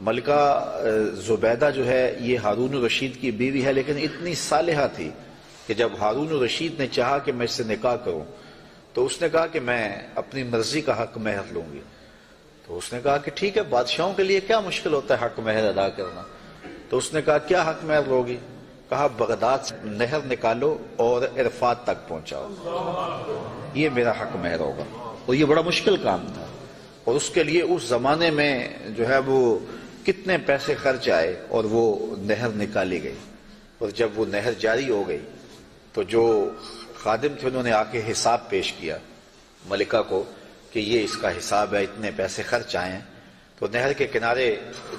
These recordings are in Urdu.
ملکہ زبیدہ جو ہے یہ ہارون الرشید کی بیوی ہے، لیکن اتنی صالحہ تھی کہ جب ہارون الرشید نے چاہا کہ میں اس سے نکاح کروں تو اس نے کہا کہ میں اپنی مرضی کا حق مہر لوں گی۔ تو اس نے کہا کہ ٹھیک ہے، بادشاہوں کے لیے کیا مشکل ہوتا ہے حق مہر ادا کرنا۔ تو اس نے کہا کیا حق مہر لوگی؟ کہا بغداد سے نہر نکالو اور عرفات تک پہنچاؤ، یہ میرا حق مہر ہوگا۔ اور یہ بڑا مشکل کام تھا، اور اس کے لیے اس زمانے میں جو ہے وہ کتنے پیسے خرچ آئے، اور وہ نہر نکالی گئی۔ اور جب وہ نہر جاری ہو گئی تو جو خادم تھے انہوں نے آ کے حساب پیش کیا ملکہ کو کہ یہ اس کا حساب ہے، اتنے پیسے خرچ آئے ہیں۔ تو نہر کے کنارے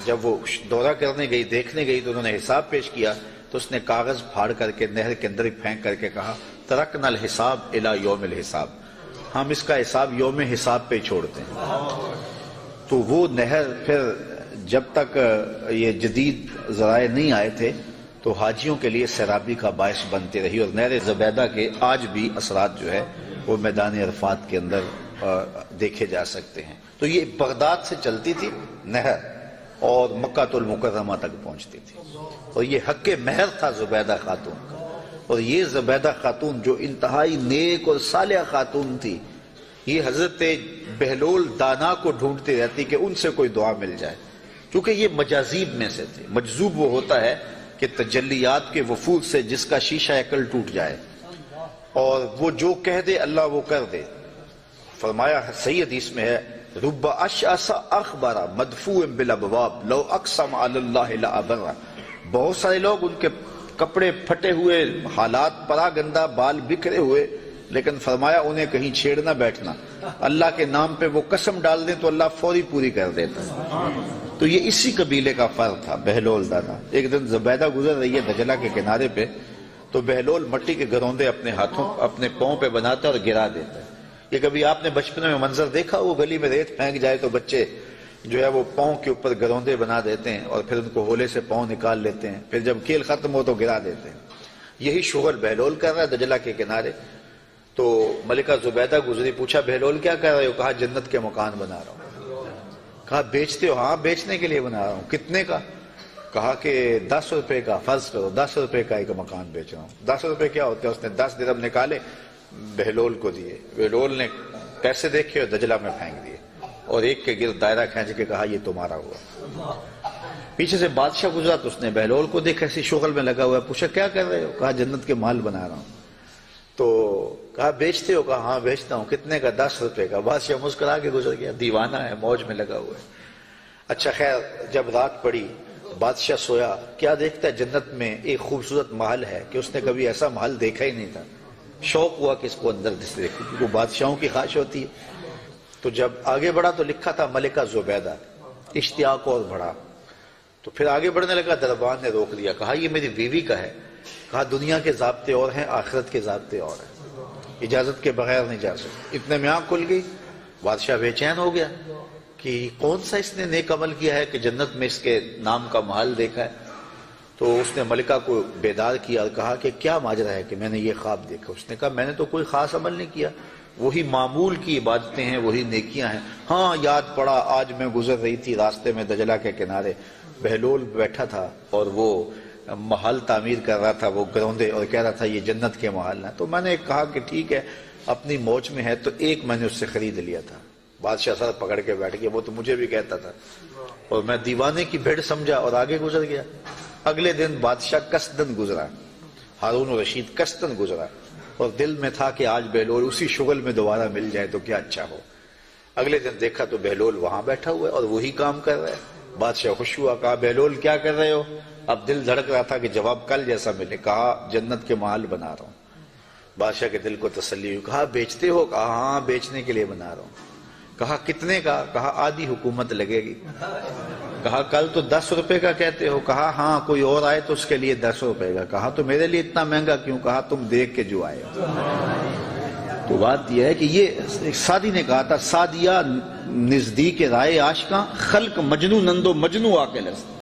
جب وہ دورہ کرنے گئی، دیکھنے گئی، تو انہوں نے حساب پیش کیا تو اس نے کاغذ پھاڑ کر کے نہر کے اندر پھینک کر کے کہا ترکنا الحساب الی یوم الحساب، ہم اس کا حساب یوم حساب پہ چھوڑتے ہیں۔ تو وہ نہر پھر جب تک یہ جدید ذرائع نہیں آئے تھے تو حاجیوں کے لیے سیرابی کا باعث بنتی رہی، اور نہر زبیدہ کے آج بھی اثرات جو ہے وہ میدان عرفات کے اندر دیکھے جا سکتے ہیں۔ تو یہ بغداد سے چلتی تھی نہر اور مکہ المکرمہ تک پہنچتی تھی، اور یہ حق مہر تھا زبیدہ خاتون کا۔ اور یہ زبیدہ خاتون جو انتہائی نیک اور صالحہ خاتون تھی، یہ حضرت بہلول دانا کو ڈھونڈتی رہتی کہ ان سے کوئی دعا مل جائے، کیونکہ یہ مجاذیب میں سے تھے۔ مجذوب وہ ہوتا ہے کہ تجلیات کے وفود سے جس کا شیشہ عقل ٹوٹ جائے اور وہ جو کہہ دے اللہ وہ کر دے۔ فرمایا صحیح حدیث میں ہے رب اشعث اخبر مدفوع بالابواب لو اقسم علی اللہ لابر، بہت سارے لوگ ان کے کپڑے پھٹے ہوئے، حالات پرا گندہ، بال بکھرے ہوئے، لیکن فرمایا انہیں کہیں چھیڑنا بیٹھنا، اللہ کے نام پہ وہ قسم ڈال دیں تو اللہ فوری پوری کر دیتا۔ تو یہ اسی قبیلے کا فرد تھا بہلول دانا۔ ایک دن زبیدہ گزر رہی ہے دجلہ کے کنارے پہ، تو بہلول مٹی کے گروندے اپنے ہاتھوں اپنے پاؤں پہ بناتا ہے اور گرا دیتا ہے۔ یہ کبھی آپ نے بچپن میں منظر دیکھا، وہ گلی میں ریت پھینک جائے تو بچے جو ہے وہ پاؤں کے اوپر گروندے بنا دیتے ہیں اور پھر ان کو ہولے سے پاؤں نکال لیتے ہیں، پھر جب کھیل ختم ہو تو گرا دیتے ہیں۔ یہی شغل بہلول کر رہا ہے دجلہ کے کنارے۔ تو ملکہ زبیدہ گزری، پوچھا بہلول کیا کر رہے ہو؟ کہا جنت کے مکان بنا رہا ہوں۔ کہا بیچتے ہو؟ ہاں بیچنے کے لیے بنا رہا ہوں۔ کتنے کا؟ کہا کہ 10 روپے کا، فرض کرو 10 روپے کا ایک مکان بیچ رہا ہوں۔ 10 روپے کیا ہوتے ہیں؟ اس نے 10 درہم نکالے، بہلول کو دیے۔ بہلول نے پیسے دیکھے اور دجلہ میں پھینک دیے، اور ایک کے گرد دائرہ کھینچ کے کہا یہ تمہارا ہوا۔ پیچھے سے بادشاہ گزرا تو اس نے بہلول کو دیکھا ایسی شغل میں لگا ہوا ہے، پوچھا کیا کر رہے ہو؟ کہا جنت کے مال بنا رہا ہوں۔ تو کہا بیچتے ہو؟ کہا ہاں بیچتا ہوں۔ کتنے کا؟ 10 روپے کا۔ بادشاہ مسکرا کے گزر گیا، دیوانہ ہے، موج میں لگا ہوا ہے۔ اچھا خیر، جب رات پڑی بادشاہ سویا، کیا دیکھتا ہے جنت میں ایک خوبصورت محل ہے کہ اس نے کبھی ایسا محل دیکھا ہی نہیں تھا۔ شوق ہوا کہ اس کو اندر سے دیکھو، کیونکہ بادشاہوں کی خواہش ہوتی ہے۔ تو جب آگے بڑھا تو لکھا تھا ملکہ زبیدہ، اشتیاق اور بڑھا۔ تو پھر آگے بڑھنے لگا، دربان نے روک دیا، کہا یہ میری بیوی کا ہے۔ کہا دنیا کے ضابطے اور ہیں، آخرت کے ضابطے اور ہیں، اجازت کے بغیر نہیں جا سکتے۔ اتنے میں آنکھ کھل گئی، بادشاہ بے چین ہو گیا کہ کون سا اس نے نیک عمل کیا ہے کہ جنت میں اس کے نام کا محل دیکھا ہے۔ تو اس نے ملکہ کو بیدار کیا اور کہا کہ کیا ماجرا ہے کہ میں نے یہ خواب دیکھا؟ اس نے کہا میں نے تو کوئی خاص عمل نہیں کیا، وہی معمول کی عبادتیں ہیں، وہی نیکیاں ہیں۔ ہاں یاد پڑا، آج میں گزر رہی تھی راستے میں دجلہ کے کنارے، بہلول بیٹھا تھا اور وہ محل تعمیر کر رہا تھا، وہ گروندے، اور کہہ رہا تھا یہ جنت کے محل ہیں۔ تو میں نے کہا کہ ٹھیک ہے، اپنی موج میں ہے، تو ایک میں نے اس سے خرید لیا تھا۔ بادشاہ سر پکڑ کے بیٹھ گیا، وہ تو مجھے بھی کہتا تھا، اور میں دیوانے کی بھیڑ سمجھا اور آگے گزر گیا۔ اگلے دن بادشاہ قصدن گزرا، ہارون الرشید قصدن گزرا، اور دل میں تھا کہ آج بہلول اسی شغل میں دوبارہ مل جائے تو کیا اچھا ہو۔ اگلے دن دیکھا تو بہلول وہاں بیٹھا ہوا ہے اور وہی کام کر رہا ہے۔ بادشاہ خوش ہوا، کہا بہلول کیا کر رہے ہو؟ اب دل دھڑک رہا تھا کہ جواب کل جیسا ملے۔ کہا جنت کے محل بنا رہا ہوں۔ بادشاہ کے دل کو تسلی ہوئی، کہا بیچتے ہو؟ کہا ہاں بیچنے کے لیے بنا رہا ہوں۔ کہا کتنے کا؟ کہا آدھی حکومت لگے گی۔ کہا کل تو 10 روپے کا کہتے ہو۔ کہا ہاں کوئی اور آئے تو اس کے لیے 10 روپے کا۔ کہا تو میرے لیے اتنا مہنگا کیوں؟ کہا تم دیکھ کے جو آئے ہو۔ تو بات یہ ہے کہ یہ سعدی نے کہا تھا، سعدیہ نزدیک رائے عاشقاں، خلق مجنو نندو مجنو آ کے لست۔